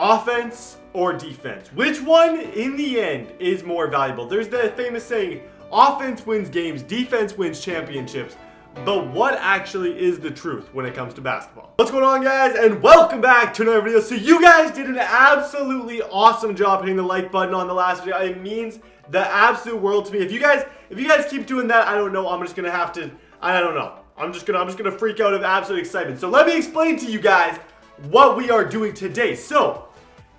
Offense or defense? Which one in the end is more valuable? There's the famous saying, offense wins games, defense wins championships. But what actually is the truth when it comes to basketball? What's going on, guys, and welcome back to another video. So you guys did an absolutely awesome job hitting the like button on the last video. It means the absolute world to me. If you guys keep doing that, I don't know, I'm just gonna have to, I don't know. I'm just gonna freak out of absolute excitement. So let me explain to you guys what we are doing today. So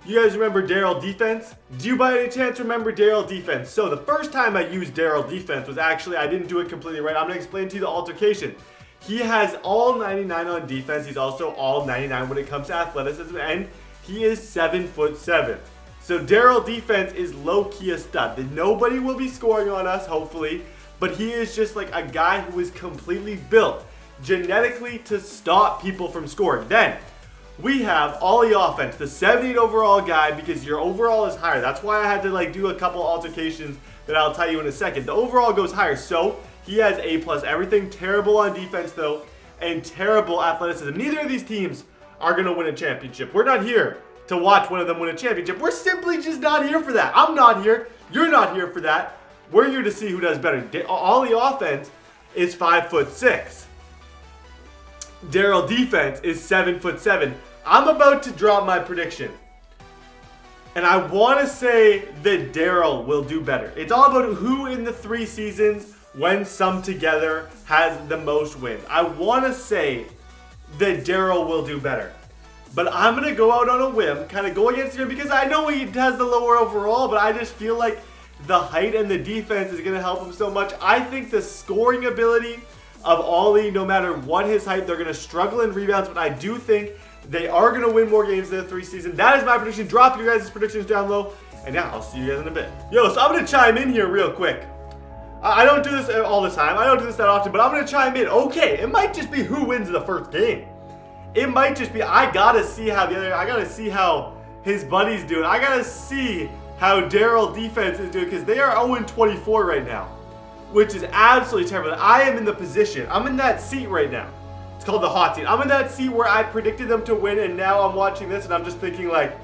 you guys remember Daryl defense? Do you by any chance remember Daryl defense? So the first time I used Daryl defense was actually, I didn't do it completely right. I'm gonna explain to you the altercation. He has all 99 on defense. He's also all 99 when it comes to athleticism, and he is 7'7". So Daryl defense is low-key a stud. That nobody will be scoring on us, hopefully, but he is just like a guy who is completely built genetically to stop people from scoring. Then we have Ollie Offense, the 78 overall guy, because your overall is higher. That's why I had to do a couple altercations that I'll tell you in a second. The overall goes higher, so he has A+ everything. Terrible on defense though, and terrible athleticism. Neither of these teams are gonna win a championship. We're not here to watch one of them win a championship. We're simply just not here for that. I'm not here. You're not here for that. We're here to see who does better. Ollie Offense is 5'6". Daryl defense is 7'7". I'm about to drop my prediction, and I want to say that Daryl will do better. It's all about who in the 3 seasons, when summed together, has the most wins. I want to say that Daryl will do better, but I'm going to go out on a whim, kind of go against him, because I know he has the lower overall, but I just feel like the height and the defense is going to help him so much. I think the scoring ability of Ollie, no matter what his height, they're going to struggle in rebounds, but I do think they are going to win more games than the 3 season. That is my prediction. Drop your guys' predictions down low, and yeah, I'll see you guys in a bit. Yo, so I'm going to chime in here real quick. I don't do this all the time. I don't do this that often, but I'm going to chime in. Okay, it might just be who wins the first game. It might just be, I got to see how his buddies do it. I got to see how Daryl defense is doing, because they are 0-24 right now, which is absolutely terrible. I am in the position, I'm in that seat right now. It's called the hot seat. I'm in that seat where I predicted them to win, and now I'm watching this and I'm just thinking like,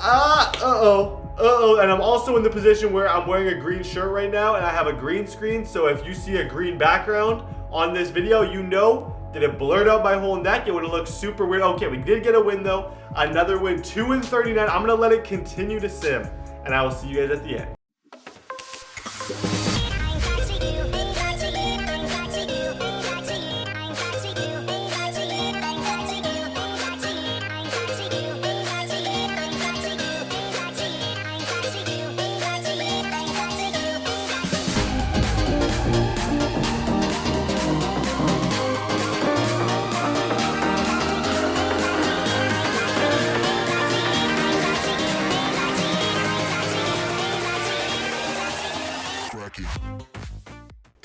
uh-oh. And I'm also in the position where I'm wearing a green shirt right now, and I have a green screen, so if you see a green background on this video, you know that it blurred out my whole neck. It would have looked super weird. Okay, we did get a win though. Another win, 2-39. I'm gonna let it continue to sim, and I will see you guys at the end.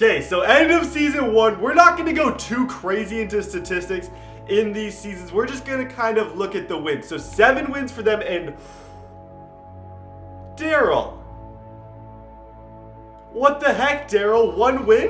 Okay, so end of season 1. We're not going to go too crazy into statistics in these seasons. We're just going to kind of look at the wins. So 7 wins for them, and Daryl. What the heck, Daryl? 1 win?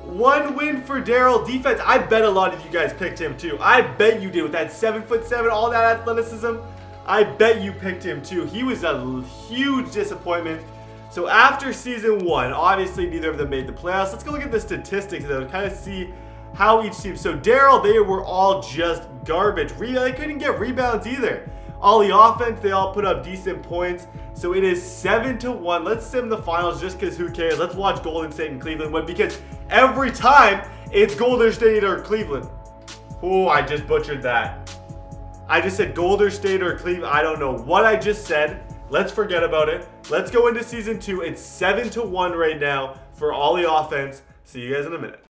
1 win for Daryl defense. I bet a lot of you guys picked him too. I bet you did with that 7'7", all that athleticism. I bet you picked him too. He was a huge disappointment. So after season 1, obviously neither of them made the playoffs. Let's go look at the statistics though, to kind of see how each team. So Daryl, they were all just garbage. They couldn't get rebounds either. Ollie Offense, they all put up decent points. So it is 7-1. Let's sim the finals just because who cares. Let's watch Golden State and Cleveland win, because every time it's Golden State or Cleveland. Oh, I just butchered that. I just said Golden State or Cleveland. I don't know what I just said. Let's forget about it. Let's go into season 2. It's 7-1 right now for Ollie Offense. See you guys in a minute.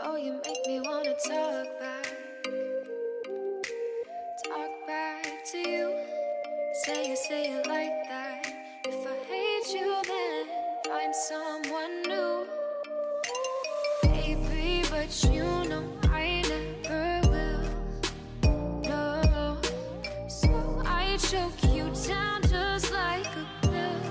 Oh, you make me wanna talk back to you. Say it like that. If I hate you, then find someone new. Baby, but you know I never will. No, so I choke you down just like a pill.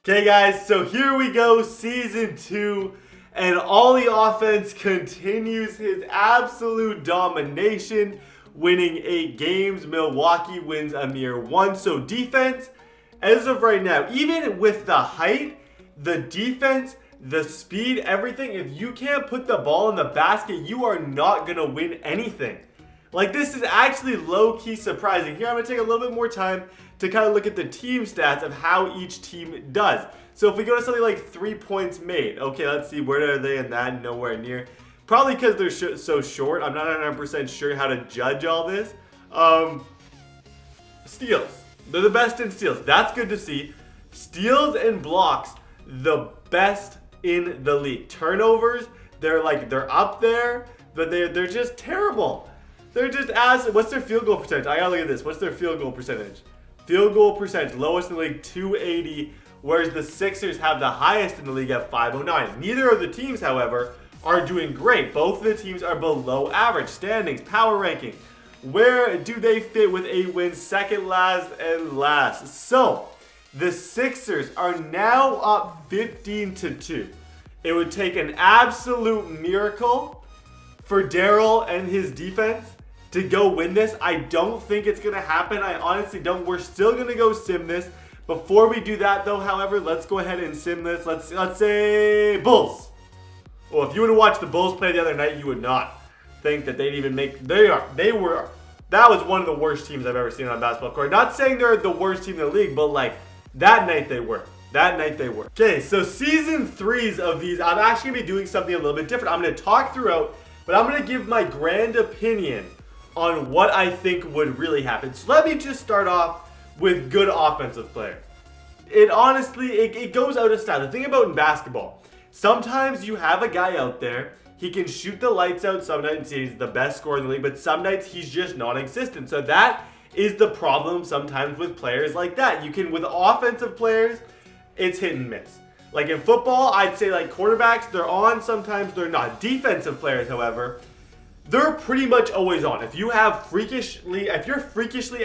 Okay, guys, so here we go, season 2, and Ollie Offense continues his absolute domination, winning 8 games. Milwaukee wins a mere 1. So defense, as of right now, even with the height, the defense, the speed, everything, if you can't put the ball in the basket, you are not going to win anything. Like, this is actually low-key surprising. Here, I'm going to take a little bit more time to kind of look at the team stats of how each team does. So if we go to something like 3 points made, okay, let's see, where are they in that? Nowhere near. Probably because they're so short. I'm not 100% sure how to judge all this. Steals. They're the best in steals. That's good to see. Steals and blocks, the best in the league. Turnovers, they're up there, but they're just terrible. They're just what's their field goal percentage? I gotta look at this. What's their field goal percentage? Field goal percentage, lowest in the league, 280, whereas the Sixers have the highest in the league at 509. Neither of the teams, however, are doing great. Both of the teams are below average. Standings, power ranking. Where do they fit with 8 wins? Second last and last. So, the Sixers are now up 15-2. It would take an absolute miracle for Daryl and his defense to go win this. I don't think it's going to happen. I honestly don't. We're still going to go sim this. Before we do that, though, however, let's go ahead and sim this. Let's say Bulls. Well, if you would have watched the Bulls play the other night, you would not think that they'd even make... That was one of the worst teams I've ever seen on a basketball court. Not saying they're the worst team in the league, but like, that night they were. That night they were. Okay, so season 3s of these, I'm actually going to be doing something a little bit different. I'm going to talk throughout, but I'm going to give my grand opinion on what I think would really happen. So let me just start off with good offensive players. It honestly, it goes out of style. The thing about in basketball, sometimes you have a guy out there, he can shoot the lights out some nights, he's the best scorer in the league, but some nights he's just non-existent. So that is the problem sometimes with players like that. You can, with offensive players, it's hit and miss. Like in football, I'd say like quarterbacks, they're on, sometimes they're not. Defensive players, however, they're pretty much always on. If you're freakishly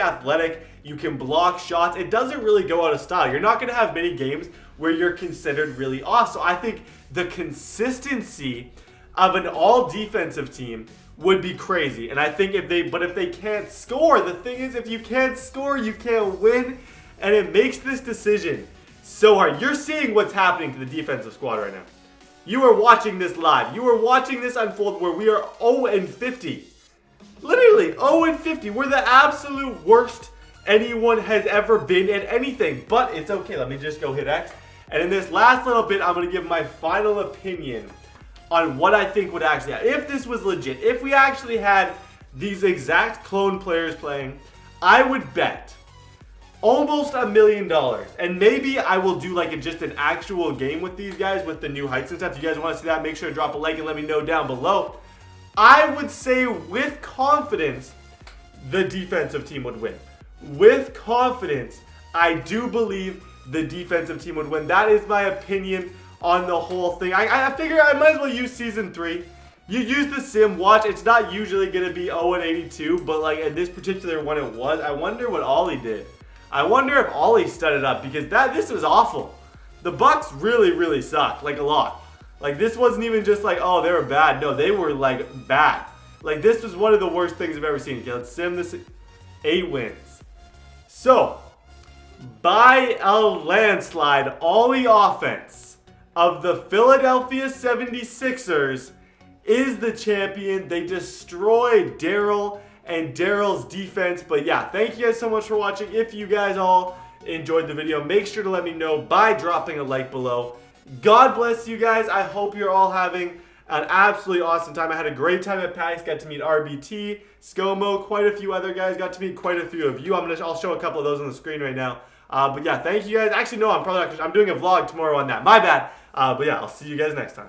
athletic, you can block shots, it doesn't really go out of style. You're not going to have many games where you're considered really off. So I think the consistency of an all-defensive team would be crazy. And I think if they can't score, the thing is, if you can't score, you can't win. And it makes this decision so hard. You're seeing what's happening to the defensive squad right now. You are watching this live. You are watching this unfold where we are 0-50. Literally 0-50. We're the absolute worst anyone has ever been at anything. But it's okay. Let me just go hit X. And in this last little bit, I'm going to give my final opinion on what I think would actually happen. If this was legit, if we actually had these exact clone players playing, I would bet almost $1 million. And maybe I will do like just an actual game with these guys with the new heights and stuff. If you guys want to see that, make sure to drop a like and let me know down below. I would say with confidence, the defensive team would win. With confidence, I do believe the defensive team would win. That is my opinion on the whole thing. I figure I might as well use season 3. You use the sim, watch. It's not usually going to be 0-82, but like in this particular one it was. I wonder what Ollie did. I wonder if Ollie studded up, because this was awful. The Bucks really, really sucked, like a lot. Like this wasn't even just like, oh, they were bad. No, they were like bad. Like this was one of the worst things I've ever seen. Okay, let's sim this. 8 wins. So, by a landslide, Ollie Offense of the Philadelphia 76ers is the champion. They destroyed Daryl and Daryl's defense. But yeah, thank you guys so much for watching. If you guys all enjoyed the video, make sure to let me know by dropping a like below. God bless you guys. I hope you're all having an absolutely awesome time. I had a great time at PAX. Got to meet RBT, ScoMo, quite a few other guys. Got to meet quite a few of you. I'll show a couple of those on the screen right now. But yeah, thank you guys. Actually, no, I'm doing a vlog tomorrow on that. My bad. But yeah, I'll see you guys next time.